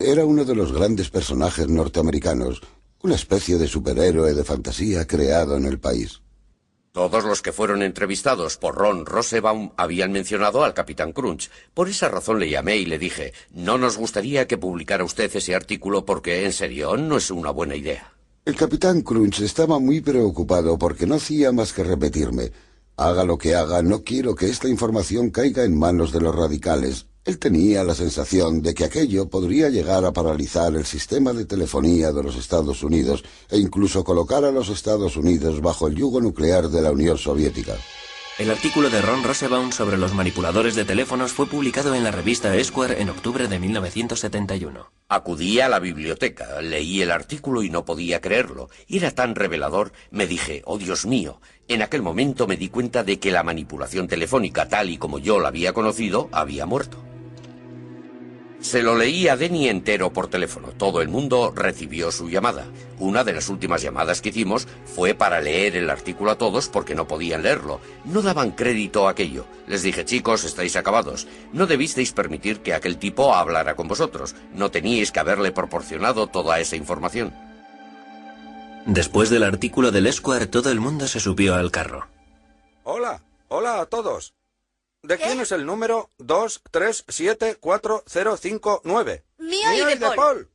Era uno de los grandes personajes norteamericanos, una especie de superhéroe de fantasía creado en el país. Todos los que fueron entrevistados por Ron Rosenbaum habían mencionado al Capitán Crunch. Por esa razón le llamé y le dije, no nos gustaría que publicara usted ese artículo porque, en serio, no es una buena idea. El Capitán Crunch estaba muy preocupado porque no hacía más que repetirme, haga lo que haga, no quiero que esta información caiga en manos de los radicales. Él tenía la sensación de que aquello podría llegar a paralizar el sistema de telefonía de los Estados Unidos e incluso colocar a los Estados Unidos bajo el yugo nuclear de la Unión Soviética. El artículo de Ron Rosenbaum sobre los manipuladores de teléfonos fue publicado en la revista Esquire en octubre de 1971. Acudí a la biblioteca, leí el artículo y no podía creerlo. Era tan revelador, me dije, oh Dios mío. En aquel momento me di cuenta de que la manipulación telefónica, tal y como yo la había conocido, había muerto. Se lo leí a Denny entero por teléfono. Todo el mundo recibió su llamada. Una de las últimas llamadas que hicimos fue para leer el artículo a todos porque no podían leerlo. No daban crédito a aquello. Les dije, chicos, estáis acabados. No debisteis permitir que aquel tipo hablara con vosotros. No teníais que haberle proporcionado toda esa información. Después del artículo del Esquire, todo el mundo se subió al carro. Hola a todos. ¿De quién es el número 2374059? Mío y de Paul.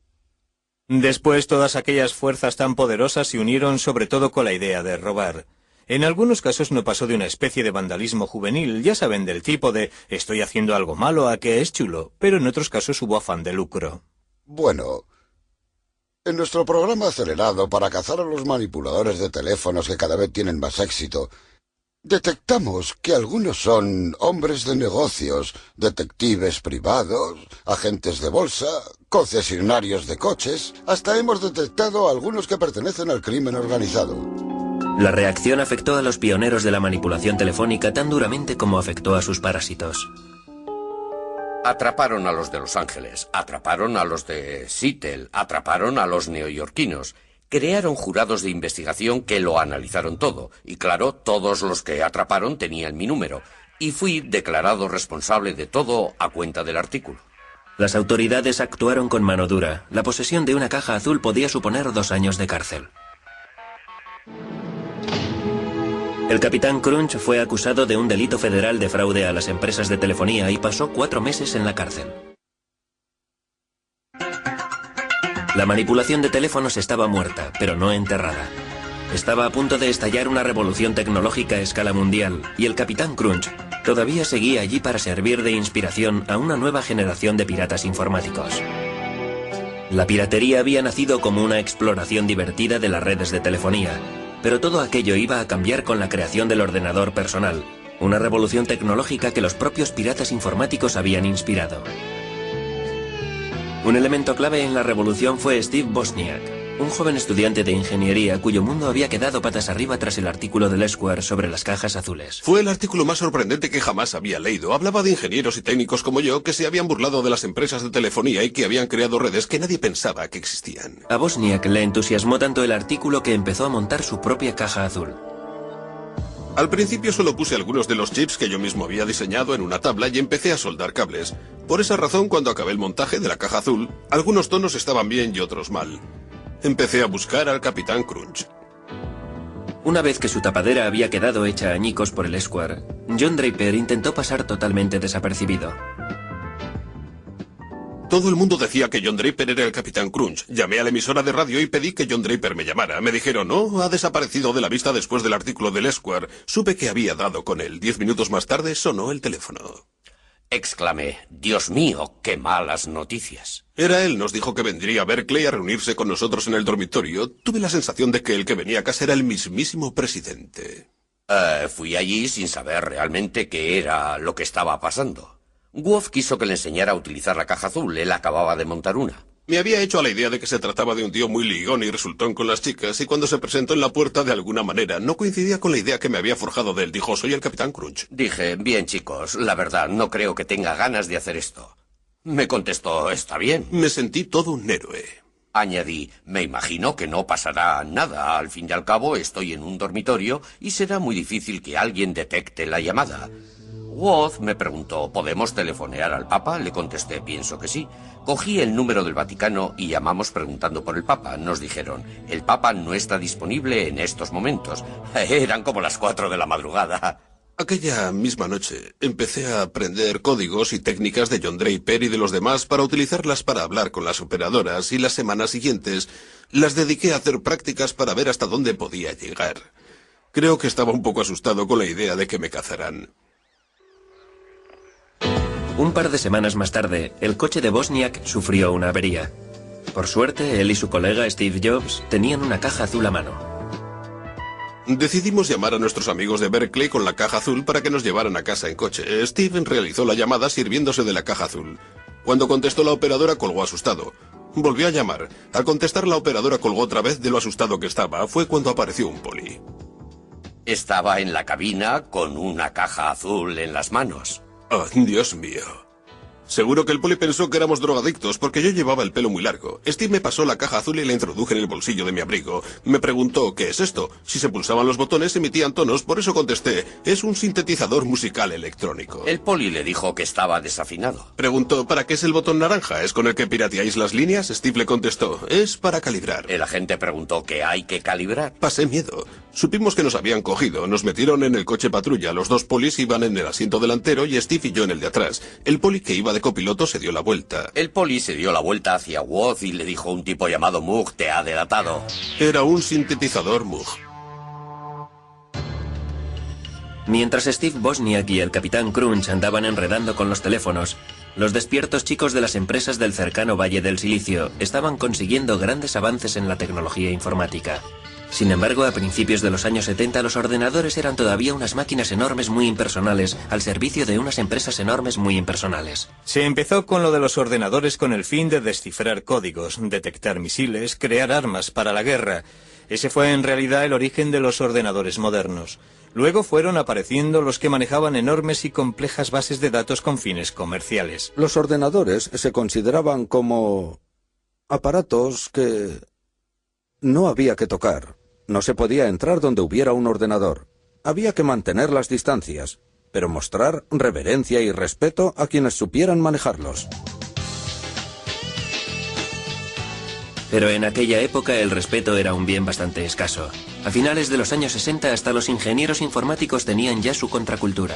Después todas aquellas fuerzas tan poderosas se unieron sobre todo con la idea de robar. En algunos casos no pasó de una especie de vandalismo juvenil, ya saben, del tipo de estoy haciendo algo malo a que es chulo, pero en otros casos hubo afán de lucro. Bueno, en nuestro programa acelerado para cazar a los manipuladores de teléfonos que cada vez tienen más éxito, detectamos que algunos son hombres de negocios, detectives privados, agentes de bolsa, concesionarios de coches. Hasta hemos detectado a algunos que pertenecen al crimen organizado. La reacción afectó a los pioneros de la manipulación telefónica tan duramente como afectó a sus parásitos. Atraparon a los de Los Ángeles, atraparon a los de Seattle, atraparon a los neoyorquinos. Crearon jurados de investigación que lo analizaron todo. Y claro, todos los que atraparon tenían mi número. Y fui declarado responsable de todo a cuenta del artículo. Las autoridades actuaron con mano dura. La posesión de una caja azul podía suponer 2 años de cárcel. El Capitán Crunch fue acusado de un delito federal de fraude a las empresas de telefonía y pasó 4 meses en la cárcel. La manipulación de teléfonos estaba muerta, pero no enterrada. Estaba a punto de estallar una revolución tecnológica a escala mundial, y el Capitán Crunch todavía seguía allí para servir de inspiración a una nueva generación de piratas informáticos. La piratería había nacido como una exploración divertida de las redes de telefonía, pero todo aquello iba a cambiar con la creación del ordenador personal, una revolución tecnológica que los propios piratas informáticos habían inspirado. Un elemento clave en la revolución fue Steve Wozniak, un joven estudiante de ingeniería cuyo mundo había quedado patas arriba tras el artículo del Esquire sobre las cajas azules. Fue el artículo más sorprendente que jamás había leído. Hablaba de ingenieros y técnicos como yo que se habían burlado de las empresas de telefonía y que habían creado redes que nadie pensaba que existían. A Wozniak le entusiasmó tanto el artículo que empezó a montar su propia caja azul. Al principio solo puse algunos de los chips que yo mismo había diseñado en una tabla y empecé a soldar cables. Por esa razón, cuando acabé el montaje de la caja azul, algunos tonos estaban bien y otros mal. Empecé a buscar al Capitán Crunch. Una vez que su tapadera había quedado hecha añicos por el Esquire, John Draper intentó pasar totalmente desapercibido. Todo el mundo decía que John Draper era el Capitán Crunch. Llamé a la emisora de radio y pedí que John Draper me llamara. Me dijeron, no, ha desaparecido de la vista después del artículo del Esquire. Supe que había dado con él. 10 minutos más tarde sonó el teléfono. Exclamé, Dios mío, qué malas noticias. Era él, nos dijo que vendría a Berkeley a reunirse con nosotros en el dormitorio. Tuve la sensación de que el que venía a casa era el mismísimo presidente. Fui allí sin saber realmente qué era lo que estaba pasando. Wolf quiso que le enseñara a utilizar la caja azul. Él acababa de montar una. Me había hecho a la idea de que se trataba de un tío muy ligón y resultón con las chicas, y cuando se presentó en la puerta de alguna manera no coincidía con la idea que me había forjado de él. Dijo, soy el Capitán Crunch. Dije, bien chicos, la verdad, no creo que tenga ganas de hacer esto. Me contestó, está bien. Me sentí todo un héroe. Añadí, me imagino que no pasará nada. Al fin y al cabo estoy en un dormitorio y será muy difícil que alguien detecte la llamada. Woz me preguntó, ¿podemos telefonear al Papa? Le contesté, pienso que sí. Cogí el número del Vaticano y llamamos preguntando por el Papa. Nos dijeron, el Papa no está disponible en estos momentos. Eran como las 4 de la madrugada. Aquella misma noche empecé a aprender códigos y técnicas de John Draper y de los demás para utilizarlas para hablar con las operadoras, y las semanas siguientes las dediqué a hacer prácticas para ver hasta dónde podía llegar. Creo que estaba un poco asustado con la idea de que me cazaran. Un par de semanas más tarde, el coche de Wozniak sufrió una avería. Por suerte, él y su colega Steve Jobs tenían una caja azul a mano. Decidimos llamar a nuestros amigos de Berkeley con la caja azul para que nos llevaran a casa en coche. Steven realizó la llamada sirviéndose de la caja azul. Cuando contestó la operadora, colgó asustado. Volvió a llamar. Al contestar, la operadora colgó otra vez de lo asustado que estaba. Fue cuando apareció un poli. Estaba en la cabina con una caja azul en las manos. ¡Oh, Dios mío! Seguro que el poli pensó que éramos drogadictos porque yo llevaba el pelo muy largo. Steve me pasó la caja azul y la introduje en el bolsillo de mi abrigo. Me preguntó, ¿qué es esto? Si se pulsaban los botones emitían tonos, por eso contesté, es un sintetizador musical electrónico. El poli le dijo que estaba desafinado. Preguntó, ¿para qué es el botón naranja? ¿Es con el que pirateáis las líneas? Steve le contestó, es para calibrar. El agente preguntó qué hay que calibrar. Pasé miedo. Supimos que nos habían cogido. Nos metieron en el coche patrulla. Los dos polis iban en el asiento delantero y Steve y yo en el de atrás. El poli que iba de copiloto se dio la vuelta. El poli se dio la vuelta hacia Woz y le dijo, un tipo llamado Moog te ha delatado. Era un sintetizador Moog. Mientras Steve Wozniak y el capitán Crunch andaban enredando con los teléfonos, los despiertos chicos de las empresas del cercano Valle del Silicio estaban consiguiendo grandes avances en la tecnología informática. Sin embargo, a principios de los años 70 los ordenadores eran todavía unas máquinas enormes muy impersonales al servicio de unas empresas enormes muy impersonales. Se empezó con lo de los ordenadores con el fin de descifrar códigos, detectar misiles, crear armas para la guerra. Ese fue en realidad el origen de los ordenadores modernos. Luego fueron apareciendo los que manejaban enormes y complejas bases de datos con fines comerciales. Los ordenadores se consideraban como aparatos que no había que tocar. No se podía entrar donde hubiera un ordenador. Había que mantener las distancias, pero mostrar reverencia y respeto a quienes supieran manejarlos. Pero en aquella época el respeto era un bien bastante escaso. A finales de los años 60 hasta los ingenieros informáticos tenían ya su contracultura.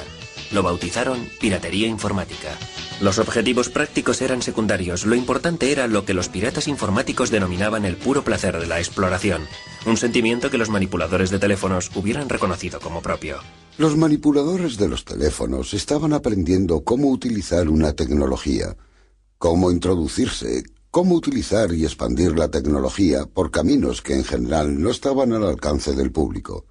Lo bautizaron piratería informática. Los objetivos prácticos eran secundarios, lo importante era lo que los piratas informáticos denominaban el puro placer de la exploración, un sentimiento que los manipuladores de teléfonos hubieran reconocido como propio. Los manipuladores de los teléfonos estaban aprendiendo cómo utilizar una tecnología, cómo introducirse, cómo utilizar y expandir la tecnología por caminos que en general no estaban al alcance del público.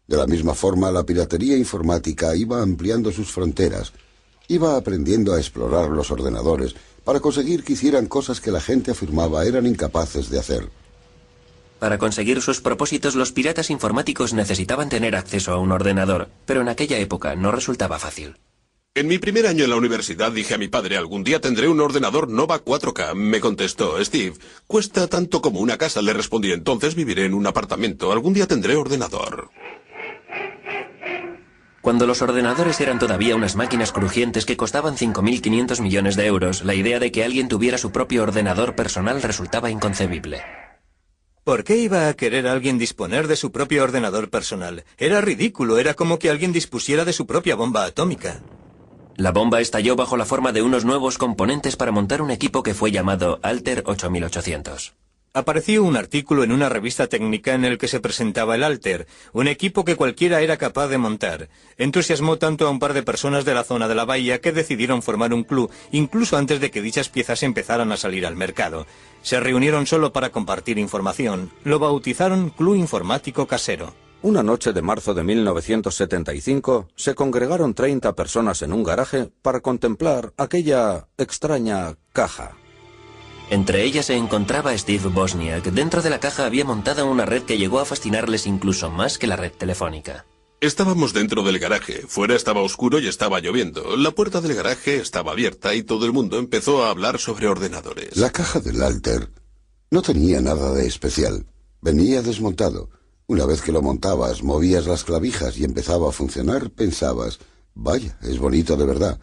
De la misma forma, la piratería informática iba ampliando sus fronteras, iba aprendiendo a explorar los ordenadores para conseguir que hicieran cosas que la gente afirmaba eran incapaces de hacer. Para conseguir sus propósitos, los piratas informáticos necesitaban tener acceso a un ordenador, pero en aquella época no resultaba fácil. En mi primer año en la universidad dije a mi padre, algún día tendré un ordenador Nova 4K. Me contestó, Steve, cuesta tanto como una casa. Le respondí, entonces viviré en un apartamento. Algún día tendré ordenador. Cuando los ordenadores eran todavía unas máquinas crujientes que costaban 5.500 millones de euros, la idea de que alguien tuviera su propio ordenador personal resultaba inconcebible. ¿Por qué iba a querer alguien disponer de su propio ordenador personal? Era ridículo, era como que alguien dispusiera de su propia bomba atómica. La bomba estalló bajo la forma de unos nuevos componentes para montar un equipo que fue llamado Altair 8800. Apareció un artículo en una revista técnica en el que se presentaba el Altair, un equipo que cualquiera era capaz de montar. Entusiasmó tanto a un par de personas de la zona de la bahía que decidieron formar un club, incluso antes de que dichas piezas empezaran a salir al mercado. Se reunieron solo para compartir información. Lo bautizaron Club Informático Casero. Una noche de marzo de 1975 se congregaron 30 personas en un garaje para contemplar aquella extraña caja. Entre ellas se encontraba Steve Wozniak. Dentro de la caja había montada una red que llegó a fascinarles incluso más que la red telefónica. Estábamos dentro del garaje. Fuera estaba oscuro y estaba lloviendo. La puerta del garaje estaba abierta y todo el mundo empezó a hablar sobre ordenadores. La caja del Altair no tenía nada de especial. Venía desmontado. Una vez que lo montabas, movías las clavijas y empezaba a funcionar, pensabas, Vaya, es bonito de verdad.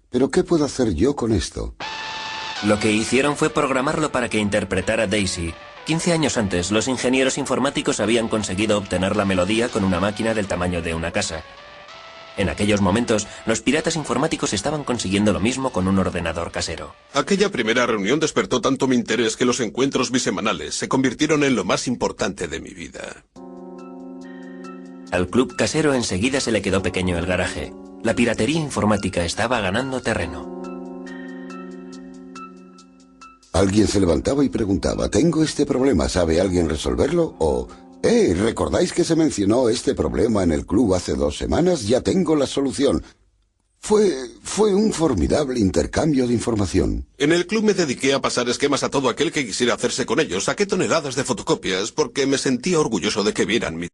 Pero ¿qué puedo hacer yo con esto? Lo que hicieron fue programarlo para que interpretara Daisy. 15 años antes, los ingenieros informáticos habían conseguido obtener la melodía con una máquina del tamaño de una casa. En aquellos momentos, los piratas informáticos estaban consiguiendo lo mismo con un ordenador casero. Aquella primera reunión despertó tanto mi interés que los encuentros bisemanales se convirtieron en lo más importante de mi vida. Al club casero enseguida se le quedó pequeño el garaje. La piratería informática estaba ganando terreno. Alguien se levantaba y preguntaba, ¿tengo este problema? ¿Sabe alguien resolverlo? O, ¿recordáis que se mencionó este problema en el club hace 2 semanas? Ya tengo la solución. Fue un formidable intercambio de información. En el club me dediqué a pasar esquemas a todo aquel que quisiera hacerse con ellos. Saqué toneladas de fotocopias porque me sentía orgulloso de que vieran mi